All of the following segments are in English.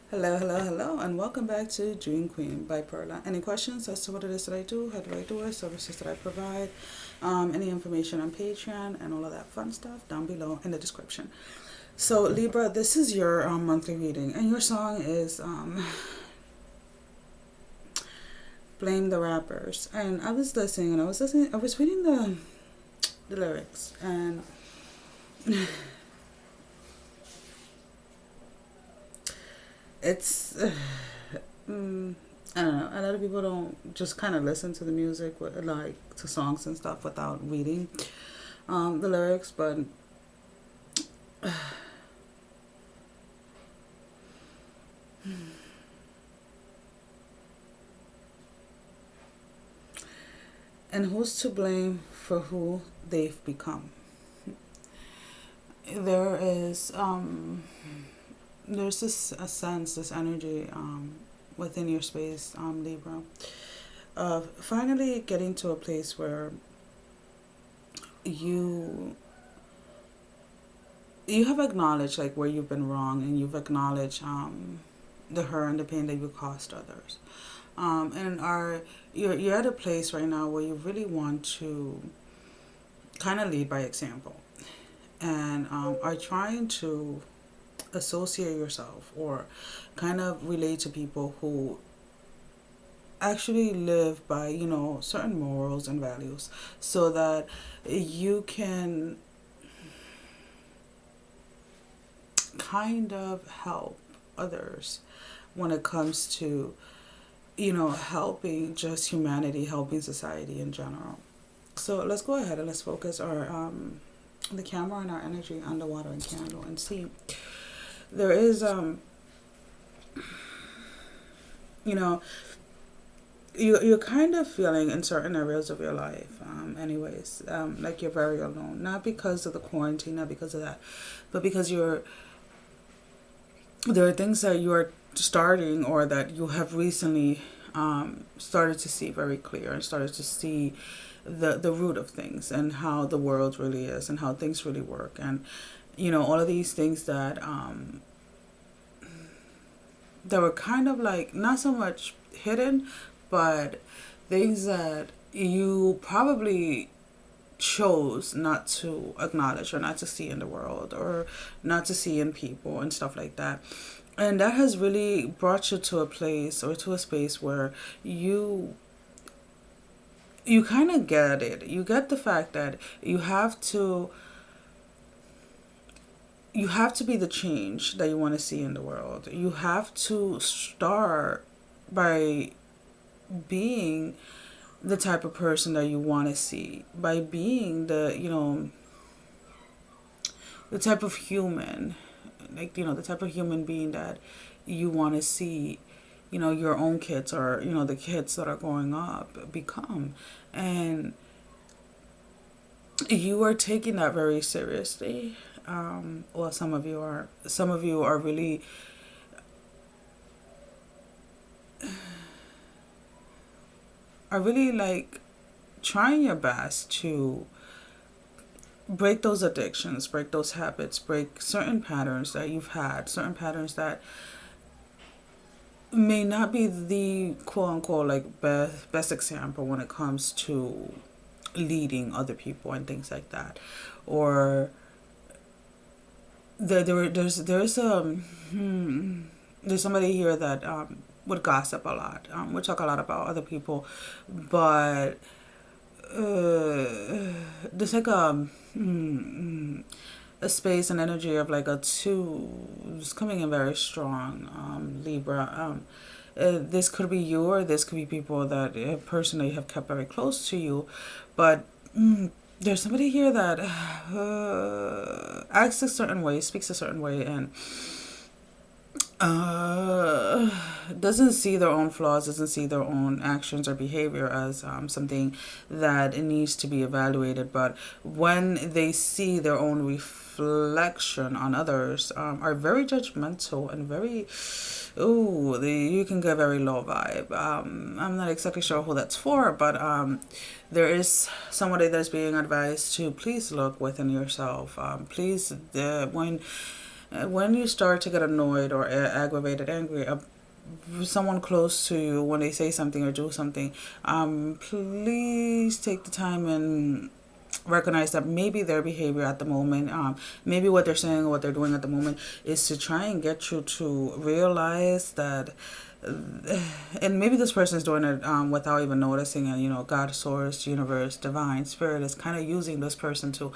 Hello, hello, hello, and welcome back to Dream Queen by Perla. Any questions as to what it is that I do, how do I do it, services that I provide, any information on Patreon, and all of that fun stuff down below in the description. So, Libra, this is your monthly reading, and your song is Blame the Rappers. And I was listening, and I was reading the lyrics, and it's I don't know. A lot of people don't just kind of listen to the music, like to songs and stuff, without reading the lyrics. But and who's to blame for who they've become? There is there's this a sense, this energy within your space, Libra, of finally getting to a place where you you have acknowledged like where you've been wrong, and you've acknowledged the hurt and the pain that you caused others, and are you're at a place right now where you really want to kind of lead by example, and are trying to associate yourself or kind of relate to people who actually live by certain morals and values, so that you can kind of help others when it comes to helping just humanity, helping society in general. So let's go ahead and let's focus our the camera and our energy on the water and candle and see. There is you know you're kind of feeling in certain areas of your life, anyways, like you're very alone, not because of the quarantine, not because of that, but because there are things that you are starting, or that you have recently started to see very clear, and started to see the root of things, and how the world really is, and how things really work, and all of these things that that were kind of like not so much hidden, but things that you probably chose not to acknowledge, or not to see in the world, or not to see in people and stuff like that. And that has really brought you to a place, or to a space where you kind of get it. You get the fact that you have to be the change that you want to see in the world. You have to start by being the type of person that you want to see, by being the type of human, like the type of human being that you want to see your own kids, or the kids that are growing up become. And you are taking that very seriously. Well, some of you are really like trying your best to break those addictions, break those habits, break certain patterns that you've had, certain patterns that may not be the quote unquote like best example when it comes to leading other people and things like that. Or there's somebody here that would gossip a lot, would talk a lot about other people, but there's like a space and energy of like a two is coming in very strong, Libra. This could be you, or this could be people that personally have kept very close to you, but there's somebody here that acts a certain way, speaks a certain way, and doesn't see their own flaws, doesn't see their own actions or behavior as something that it needs to be evaluated. But when they see their own reflection on others, are very judgmental and very, you can get very low vibe. I'm not exactly sure who that's for, but there is somebody that's being advised to please look within yourself. Please, when when you start to get annoyed or aggravated, angry, someone close to you, when they say something or do something, please take the time and recognize that maybe their behavior at the moment, maybe what they're saying or what they're doing at the moment is to try and get you to realize that, and maybe this person is doing it without even noticing it. God, source, universe, divine, spirit is kind of using this person to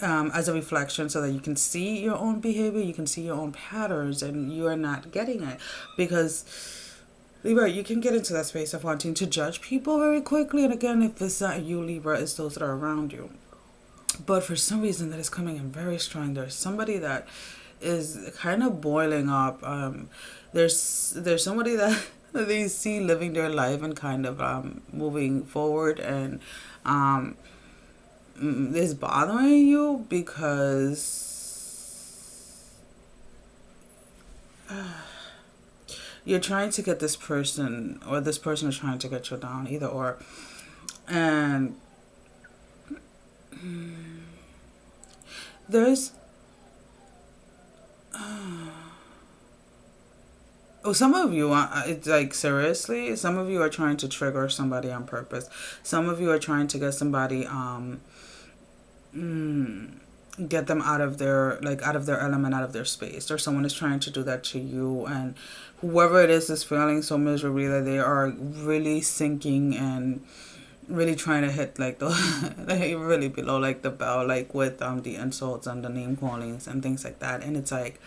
as a reflection so that you can see your own behavior, you can see your own patterns, and you are not getting it. Because Libra, you can get into that space of wanting to judge people very quickly. And again, if it's not you, Libra, it's those that are around you. But for some reason that is coming in very strong. There's somebody that is kind of boiling up. There's somebody that they see living their life and kind of moving forward, and is bothering you because you're trying to get this person, or this person is trying to get you down, either or. And there's some of you, it's like, seriously, some of you are trying to trigger somebody on purpose. Some of you are trying to get somebody, get them out of their element, out of their space, or someone is trying to do that to you, and whoever it is feeling so miserably that they are really sinking and really trying to hit like the like really below like the bell, like with the insults and the name callings and things like that. And it's like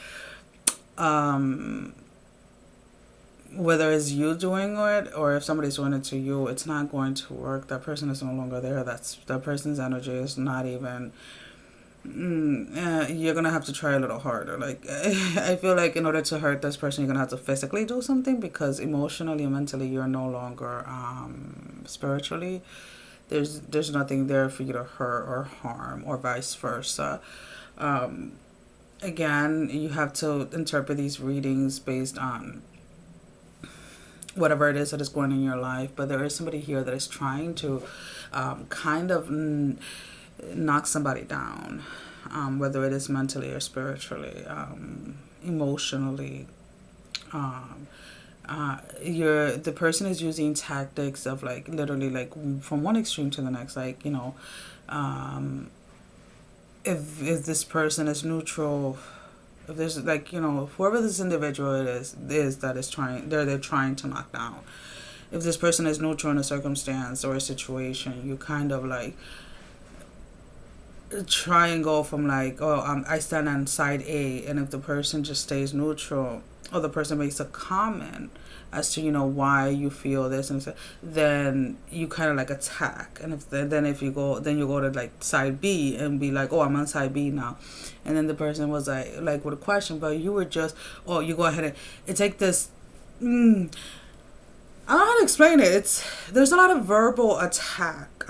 whether it's you doing it or if somebody's doing it to you, it's not going to work. That person is no longer there. That person's energy is not even. You're gonna have to try a little harder. Like I feel like in order to hurt this person, you're gonna have to physically do something, because emotionally and mentally you're no longer spiritually. There's nothing there for you to hurt or harm, or vice versa. Again, you have to interpret these readings based on whatever it is that is going on in your life. But there is somebody here that is trying to kind of knock somebody down, whether it is mentally or spiritually, emotionally. The person is using tactics of like literally like from one extreme to the next. Like if this person is neutral, if there's like whoever this individual is that is trying, they're trying to knock down. If this person is neutral in a circumstance or a situation, you kind of like try and go from like, I stand on side A, and if the person just stays neutral, or the person makes a comment as to why you feel this, and then you kind of like attack. And if you go to like side B and be like, I'm on side B now, and then the person was like with a question, but you were just, you go ahead and it's like this. I don't know how to explain it. There's a lot of verbal attack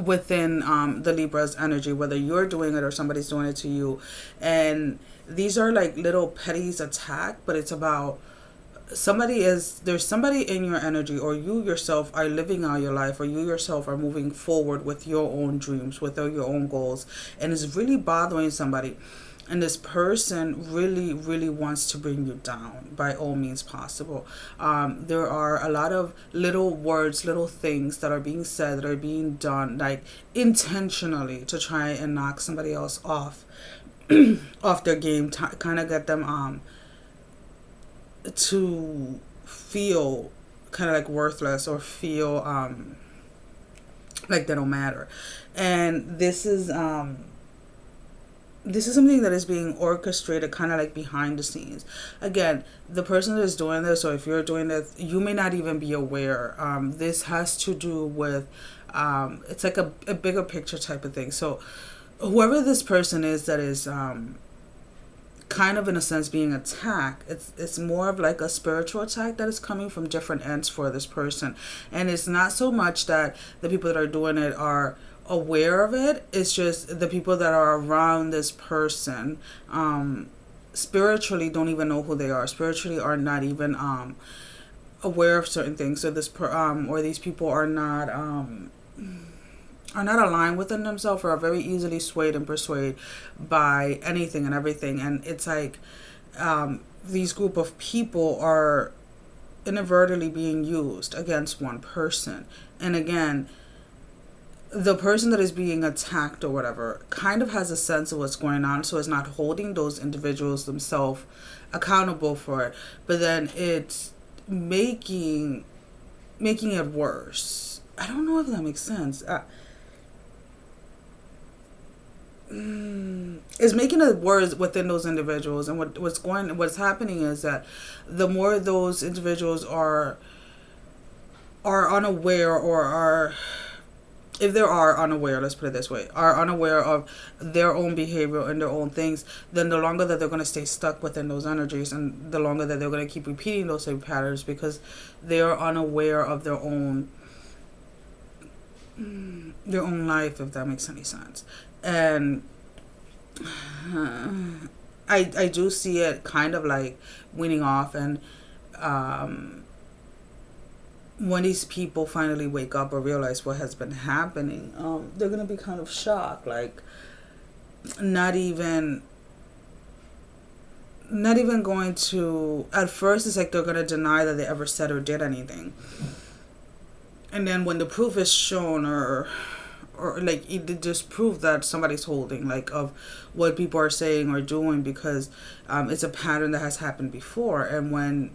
within the Libra's energy, whether you're doing it or somebody's doing it to you. And these are like little petty attack, but it's about there's somebody in your energy, or you yourself are living out your life, or you yourself are moving forward with your own dreams, with your own goals, and it's really bothering somebody. And this person really, really wants to bring you down by all means possible. There are a lot of little words, little things that are being said, that are being done, like intentionally to try and knock somebody else off their game, kind of get them to feel kind of like worthless, or feel like they don't matter. And this is something that is being orchestrated kind of like behind the scenes. Again, the person that is doing this, or if you're doing this, you may not even be aware. This has to do with, it's like a bigger picture type of thing. So whoever this person is that is kind of in a sense being attacked, it's more of like a spiritual attack that is coming from different ends for this person. And it's not so much that the people that are doing it are aware of it. It's just the people that are around this person spiritually don't even know who they are, spiritually are not even aware of certain things. So or these people are not are not aligned within themselves, or are very easily swayed and persuaded by anything and everything. And it's like these group of people are inadvertently being used against one person. And again, the person that is being attacked or whatever kind of has a sense of what's going on, so it's not holding those individuals themselves accountable for it, but then it's making it worse. I don't know if that makes sense. Is making it worse within those individuals. And what's happening is that the more those individuals are unaware, or are, if they are unaware, let's put it this way, are unaware of their own behavior and their own things, then the longer that they're going to stay stuck within those energies, and the longer that they're going to keep repeating those same patterns, because they are unaware of their own life, if that makes any sense. And I do see it kind of like weaning off. And when these people finally wake up or realize what has been happening, they're going to be kind of shocked. Like, not even going to, at first it's like they're going to deny that they ever said or did anything. And then when the proof is shown, or like it just prove that somebody's holding, like, of what people are saying or doing, because it's a pattern that has happened before. And when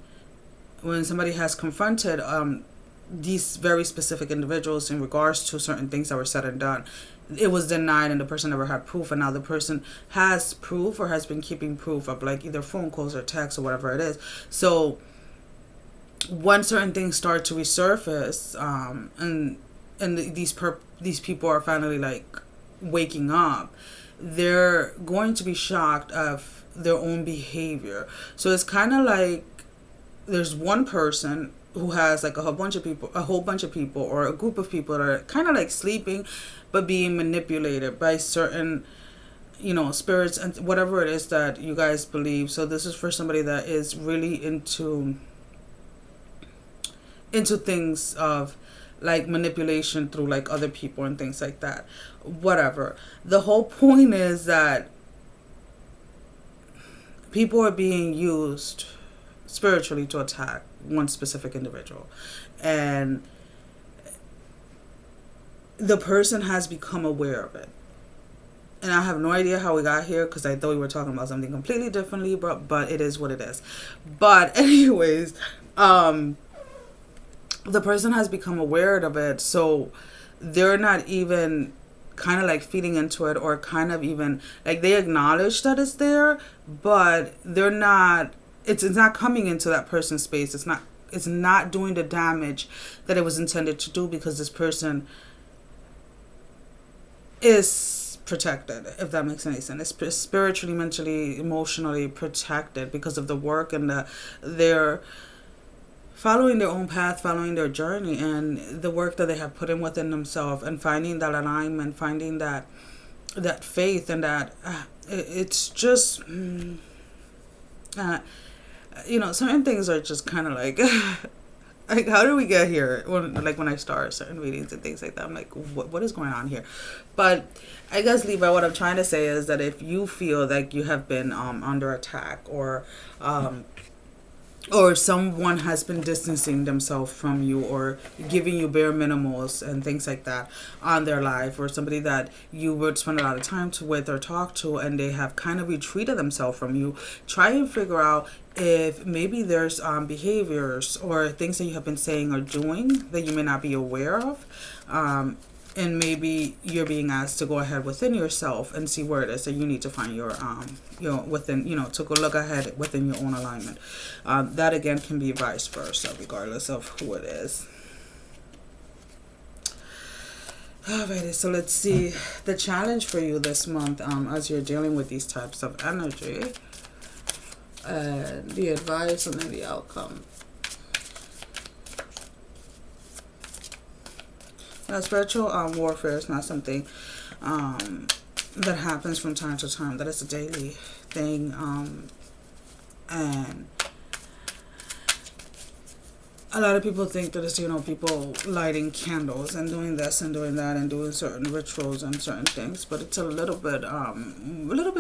somebody has confronted these very specific individuals in regards to certain things that were said and done, it was denied, and the person never had proof. And now the person has proof, or has been keeping proof of, like, either phone calls or texts or whatever it is. So when certain things start to resurface, and these people are finally, like, waking up, they're going to be shocked of their own behavior. So it's kind of like there's one person who has, like, a whole bunch of people, or a group of people that are kind of like sleeping, but being manipulated by certain, spirits and whatever it is that you guys believe. So this is for somebody that is really into things of, like, manipulation through, like, other people and things like that. Whatever. The whole point is that people are being used spiritually to attack one specific individual. And the person has become aware of it. And I have no idea how we got here, because I thought we were talking about something completely differently, but it is what it is. But anyways, the person has become aware of it, so they're not even kind of like feeding into it, or kind of even, like, they acknowledge that it's there, but they're not, it's not coming into that person's space. It's not doing the damage that it was intended to do, because this person is protected, if that makes any sense. It's spiritually, mentally, emotionally protected because of the work and their following their own path, following their journey, and the work that they have put in within themselves, and finding that alignment, finding that faith, and that it's just, certain things are just kind of like, like, how do we get here? When I start certain readings and things like that, I'm like, what is going on here? But I guess, Libra, what I'm trying to say is that if you feel like you have been under attack, or someone has been distancing themselves from you, or giving you bare minimals and things like that on their life, or somebody that you would spend a lot of time with or talk to, and they have kind of retreated themselves from you, try and figure out if maybe there's behaviors or things that you have been saying or doing that you may not be aware of. And maybe you're being asked to go ahead within yourself and see where it is that you need to find your, within, to go look ahead within your own alignment. That again can be vice versa, regardless of who it is. Alrighty, so let's see the challenge for you this month as you're dealing with these types of energy. And the advice and then the outcome. Now, spiritual warfare is not something that happens from time to time. That is a daily thing. And a lot of people think that it's, people lighting candles and doing this and doing that and doing certain rituals and certain things, but it's a little bit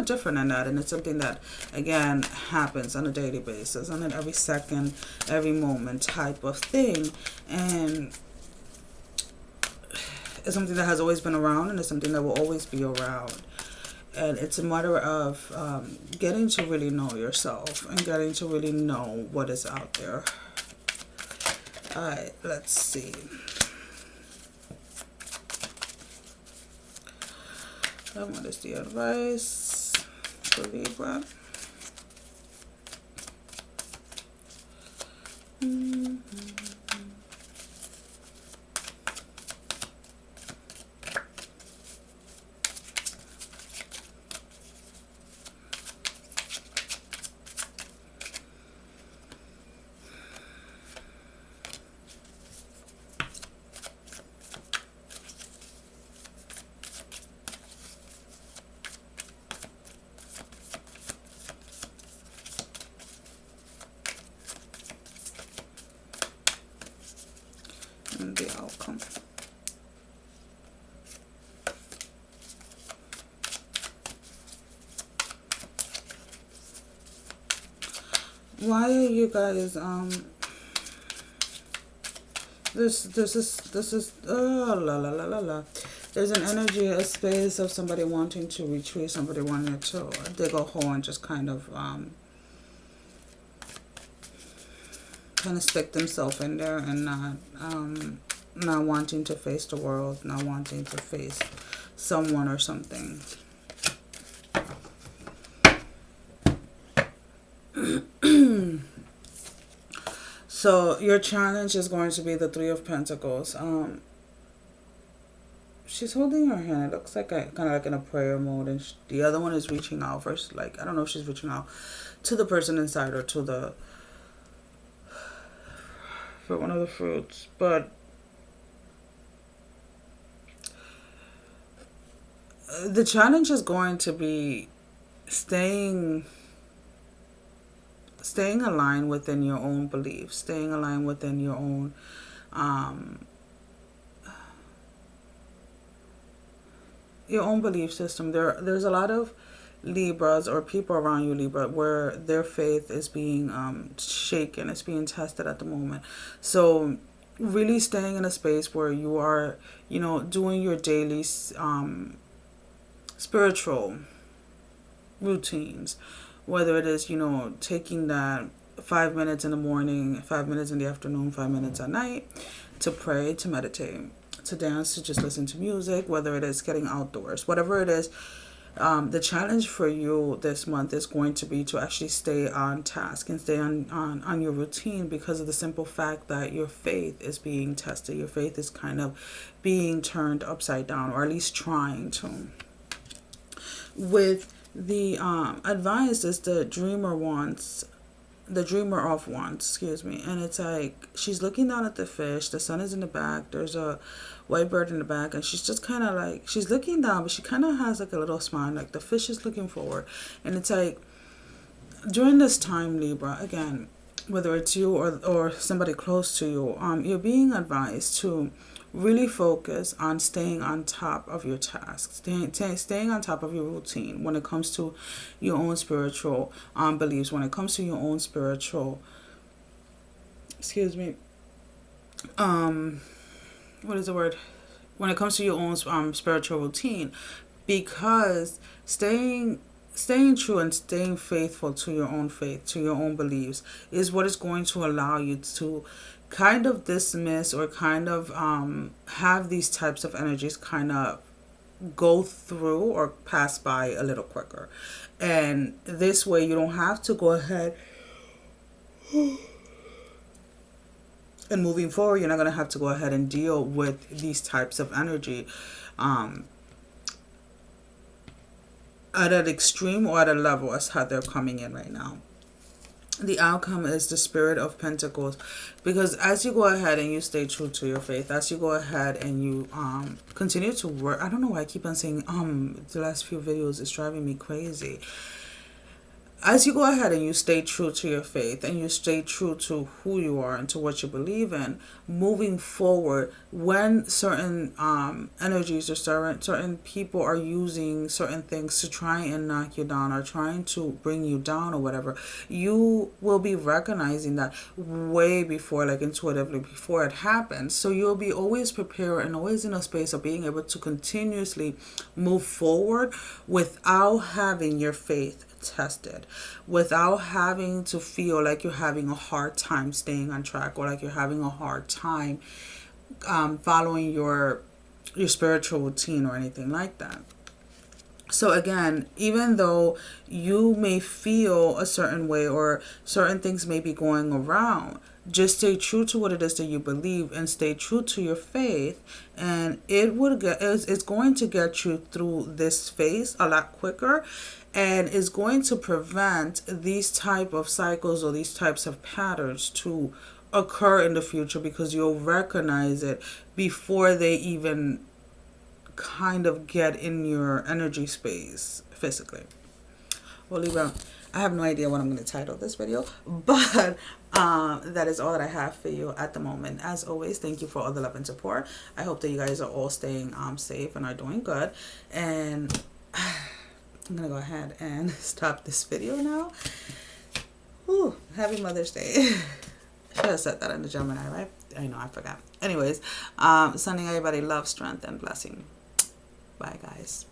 different than that, and it's something that again happens on a daily basis, on an every second, every moment type of thing, and it's something that has always been around, and it's something that will always be around. And it's a matter of getting to really know yourself and getting to really know what is out there. Alright, let's see. What is the advice for Libra? And the outcome. Why are you guys this is la la la la la. There's an energy, a space of somebody wanting to retreat, somebody wanting to dig a hole and just kind of stick themselves in there and not wanting to face the world, not wanting to face someone or something. So your challenge is going to be the Three of Pentacles. She's holding her hand. It looks like kind of like in a prayer mode, and the other one is reaching out first. Like, I don't know if she's reaching out to the person inside or to for one of the fruits, but the challenge is going to be staying aligned within your own beliefs, staying aligned within your own belief system. There's a lot of Libras or people around you, Libra, where their faith is being shaken, it's being tested at the moment. So really staying in a space where you are, doing your daily spiritual routines, whether it is, taking that 5 minutes in the morning, 5 minutes in the afternoon, 5 minutes at night to pray, to meditate, to dance, to just listen to music, whether it is getting outdoors, whatever it is. The challenge for you this month is going to be to actually stay on task and stay on your routine, because of the simple fact that your faith is being tested. Your faith is kind of being turned upside down, or at least trying to. With the advice is the dreamer of wands, excuse me, and it's like she's looking down at the fish, the sun is in the back, there's a white bird in the back, and she's just kind of like, she's looking down, but she kind of has like a little smile, like the fish is looking forward. And it's like, during this time, Libra, again, whether it's you or somebody close to you, you're being advised to really focus on staying on top of your tasks, staying on top of your routine when it comes to your own spiritual beliefs, when it comes to your own spiritual, what is the word? When it comes to your own spiritual routine, because staying true and staying faithful to your own faith, to your own beliefs, is what is going to allow you to kind of dismiss or kind of have these types of energies kind of go through or pass by a little quicker. And this way you don't have to go ahead and moving forward, you're not going to have to go ahead and deal with these types of energy at an extreme or at a level as how they're coming in right now. The outcome is the Spirit of Pentacles, because as you go ahead and you stay true to your faith, as you go ahead and you continue to work, I don't know why I keep on saying the last few videos is driving me crazy. as you go ahead and you stay true to your faith and you stay true to who you are and to what you believe in, moving forward, when certain energies or certain people are using certain things to try and knock you down or trying to bring you down or whatever, you will be recognizing that way before, like intuitively, before it happens. So you'll be always prepared and always in a space of being able to continuously move forward without having your faith tested, without having to feel like you're having a hard time staying on track, or like you're having a hard time following your spiritual routine or anything like that. So again, even though you may feel a certain way or certain things may be going around, just stay true to what it is that you believe and stay true to your faith, and it's going to get you through this phase a lot quicker, and is going to prevent these type of cycles or these types of patterns to occur in the future, because you'll recognize it before they even kind of get in your energy space physically. Well, Libra, I have no idea what I'm going to title this video, but that is all that I have for you at the moment. As always, thank you for all the love and support. I hope that you guys are all staying safe and are doing good. And I'm going to go ahead and stop this video now. Whew, happy Mother's Day. Should have said that in the Gemini, right? I know, I forgot. Anyways, sending everybody love, strength, and blessing. Bye, guys.